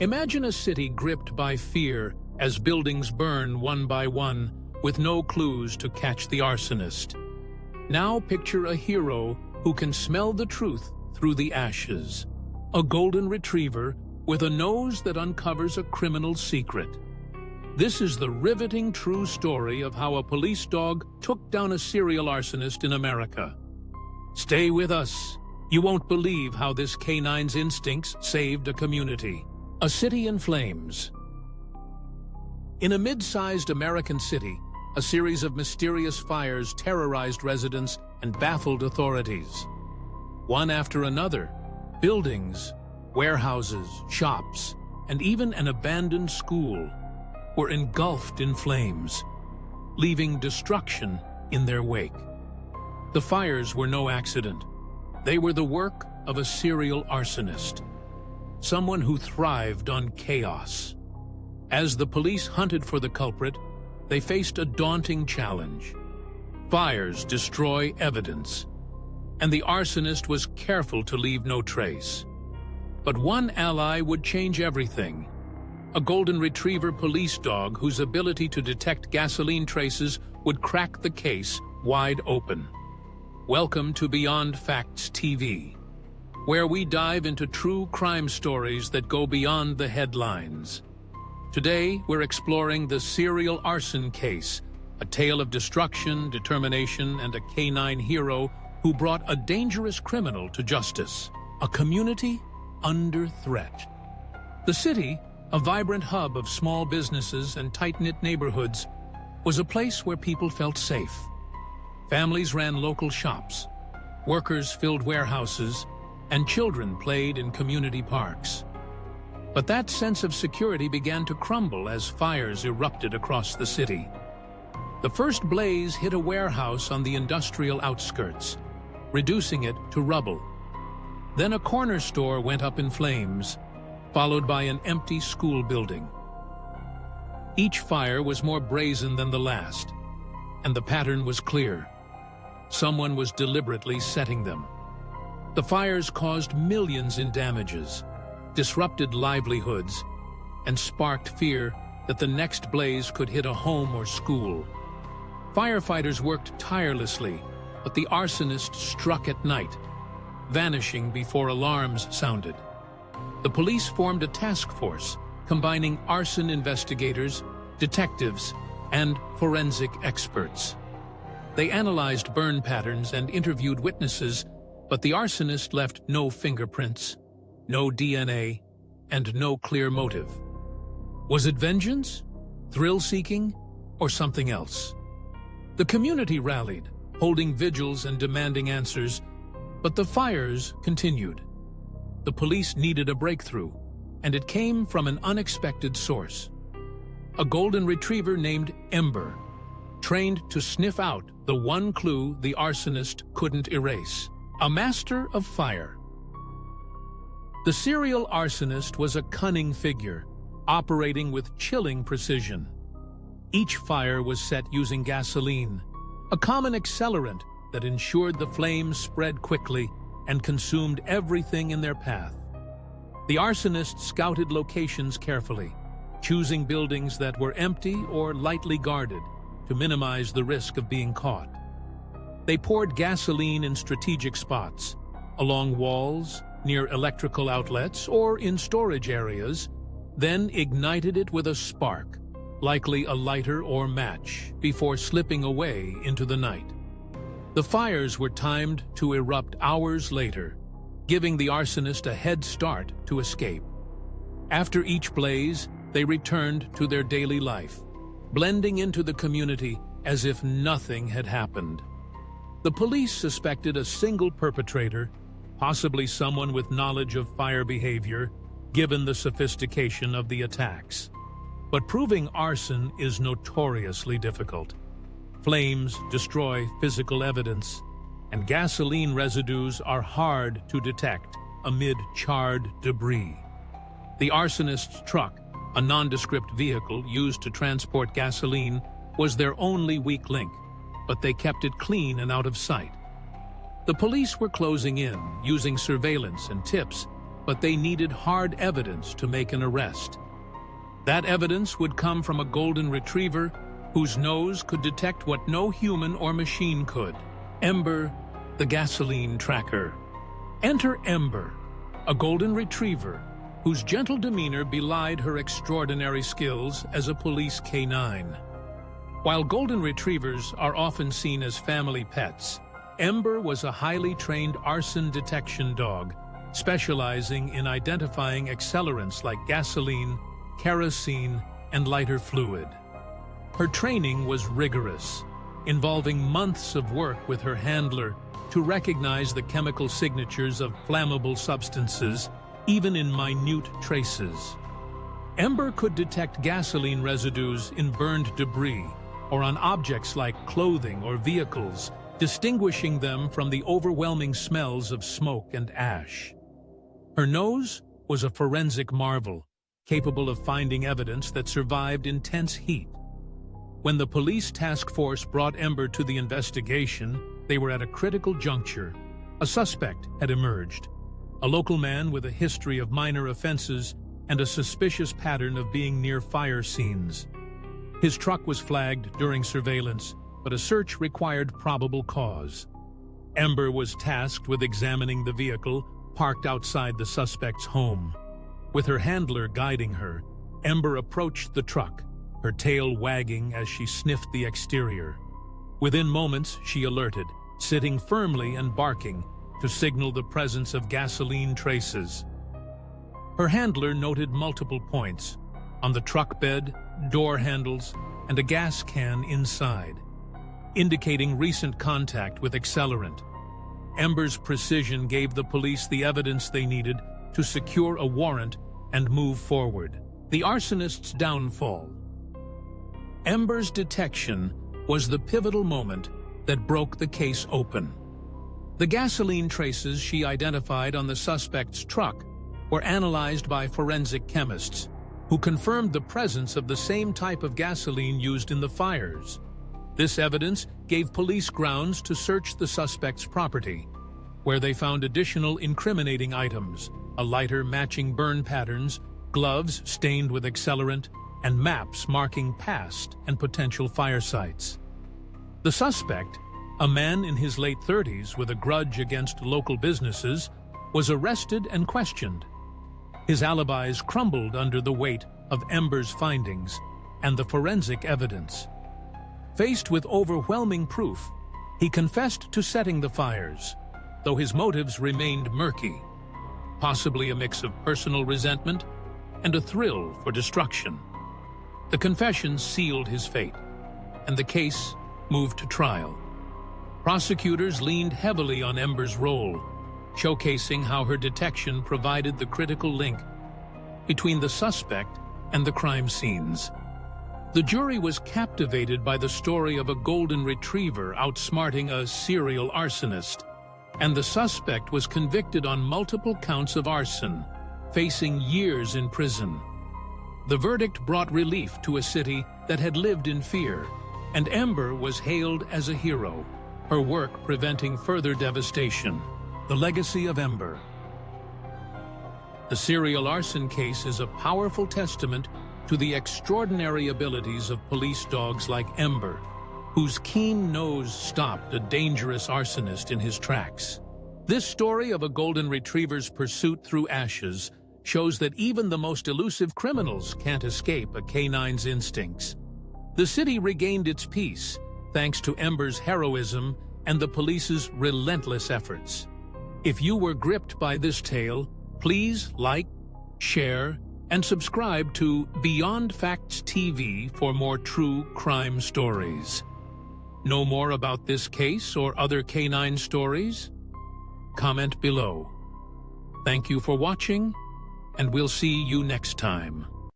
Imagine a city gripped by fear as buildings burn one by one, with no clues to catch the arsonist. Now picture a hero who can smell the truth through the ashes. A golden retriever with a nose that uncovers a criminal secret. This is the riveting true story of how a police dog took down a serial arsonist in America. Stay with us. You won't believe how this canine's instincts saved a community. A city in flames. In a mid-sized American city, a series of mysterious fires terrorized residents and baffled authorities. One after another, buildings, warehouses, shops, and even an abandoned school were engulfed in flames, leaving destruction in their wake. The fires were no accident. They were the work of a serial arsonist, someone who thrived on chaos. As the police hunted for the culprit, they faced a daunting challenge. Fires destroy evidence, and the arsonist was careful to leave no trace. But one ally would change everything. A golden retriever police dog whose ability to detect gasoline traces would crack the case wide open. Welcome to Beyond Facts TV, where we dive into true crime stories that go beyond the headlines. Today, we're exploring the serial arson case, a tale of destruction, determination, and a canine hero who brought a dangerous criminal to justice. A community under threat. The city, a vibrant hub of small businesses and tight-knit neighborhoods, was a place where people felt safe. Families ran local shops, workers filled warehouses, and children played in community parks. But that sense of security began to crumble as fires erupted across the city. The first blaze hit a warehouse on the industrial outskirts, reducing it to rubble. Then a corner store went up in flames, followed by an empty school building. Each fire was more brazen than the last, and the pattern was clear. Someone was deliberately setting them. The fires caused millions in damages, disrupted livelihoods, and sparked fear that the next blaze could hit a home or school. Firefighters worked tirelessly, but the arsonist struck at night, vanishing before alarms sounded. The police formed a task force, combining arson investigators, detectives, and forensic experts. They analyzed burn patterns and interviewed witnesses, but the arsonist left no fingerprints, no DNA, and no clear motive. Was it vengeance, thrill-seeking, or something else? The community rallied, holding vigils and demanding answers, but the fires continued. The police needed a breakthrough, and it came from an unexpected source. A golden retriever named Ember, trained to sniff out the one clue the arsonist couldn't erase. A master of fire. The serial arsonist was a cunning figure, operating with chilling precision. Each fire was set using gasoline, a common accelerant that ensured the flames spread quickly and consumed everything in their path. The arsonist scouted locations carefully, choosing buildings that were empty or lightly guarded to minimize the risk of being caught. They poured gasoline in strategic spots, along walls, near electrical outlets, or in storage areas, then ignited it with a spark, likely a lighter or match, before slipping away into the night. The fires were timed to erupt hours later, giving the arsonist a head start to escape. After each blaze, they returned to their daily life, blending into the community as if nothing had happened. The police suspected a single perpetrator, possibly someone with knowledge of fire behavior, given the sophistication of the attacks. But proving arson is notoriously difficult. Flames destroy physical evidence, and gasoline residues are hard to detect amid charred debris. The arsonist's truck, a nondescript vehicle used to transport gasoline, was their only weak link, but they kept it clean and out of sight. The police were closing in, using surveillance and tips, but they needed hard evidence to make an arrest. That evidence would come from a golden retriever whose nose could detect what no human or machine could. Ember, the gasoline tracker. Enter Ember, a golden retriever whose gentle demeanor belied her extraordinary skills as a police canine. While golden retrievers are often seen as family pets, Ember was a highly trained arson detection dog, specializing in identifying accelerants like gasoline, kerosene, and lighter fluid. Her training was rigorous, involving months of work with her handler to recognize the chemical signatures of flammable substances, even in minute traces. Ember could detect gasoline residues in burned debris or on objects like clothing or vehicles, distinguishing them from the overwhelming smells of smoke and ash. Her nose was a forensic marvel, capable of finding evidence that survived intense heat. When the police task force brought Ember to the investigation, they were at a critical juncture. A suspect had emerged, a local man with a history of minor offenses and a suspicious pattern of being near fire scenes. His truck was flagged during surveillance, but a search required probable cause. Ember was tasked with examining the vehicle parked outside the suspect's home. With her handler guiding her, Ember approached the truck, her tail wagging as she sniffed the exterior. Within moments, she alerted, sitting firmly and barking to signal the presence of gasoline traces. Her handler noted multiple points on the truck bed, door handles, and a gas can inside, indicating recent contact with accelerant. Ember's precision gave the police the evidence they needed to secure a warrant and move forward. The arsonist's downfall. Ember's detection was the pivotal moment that broke the case open. The gasoline traces she identified on the suspect's truck were analyzed by forensic chemists, who confirmed the presence of the same type of gasoline used in the fires. This evidence gave police grounds to search the suspect's property, where they found additional incriminating items, a lighter matching burn patterns, gloves stained with accelerant, and maps marking past and potential fire sites. The suspect, a man in his late 30s with a grudge against local businesses, was arrested and questioned. His alibis crumbled under the weight of Ember's findings and the forensic evidence. Faced with overwhelming proof, he confessed to setting the fires, though his motives remained murky, possibly a mix of personal resentment and a thrill for destruction. The confession sealed his fate, and the case moved to trial. Prosecutors leaned heavily on Ember's role, showcasing how her detection provided the critical link between the suspect and the crime scenes. The jury was captivated by the story of a golden retriever outsmarting a serial arsonist, and the suspect was convicted on multiple counts of arson, facing years in prison. The verdict brought relief to a city that had lived in fear, and Ember was hailed as a hero, her work preventing further devastation. The legacy of Ember. The serial arson case is a powerful testament to the extraordinary abilities of police dogs like Ember, whose keen nose stopped a dangerous arsonist in his tracks. This story of a golden retriever's pursuit through ashes shows that even the most elusive criminals can't escape a canine's instincts. The city regained its peace thanks to Ember's heroism and the police's relentless efforts. If you were gripped by this tale, please like, share, and subscribe to Beyond Facts TV for more true crime stories. Know more about this case or other canine stories? Comment below. Thank you for watching, and we'll see you next time.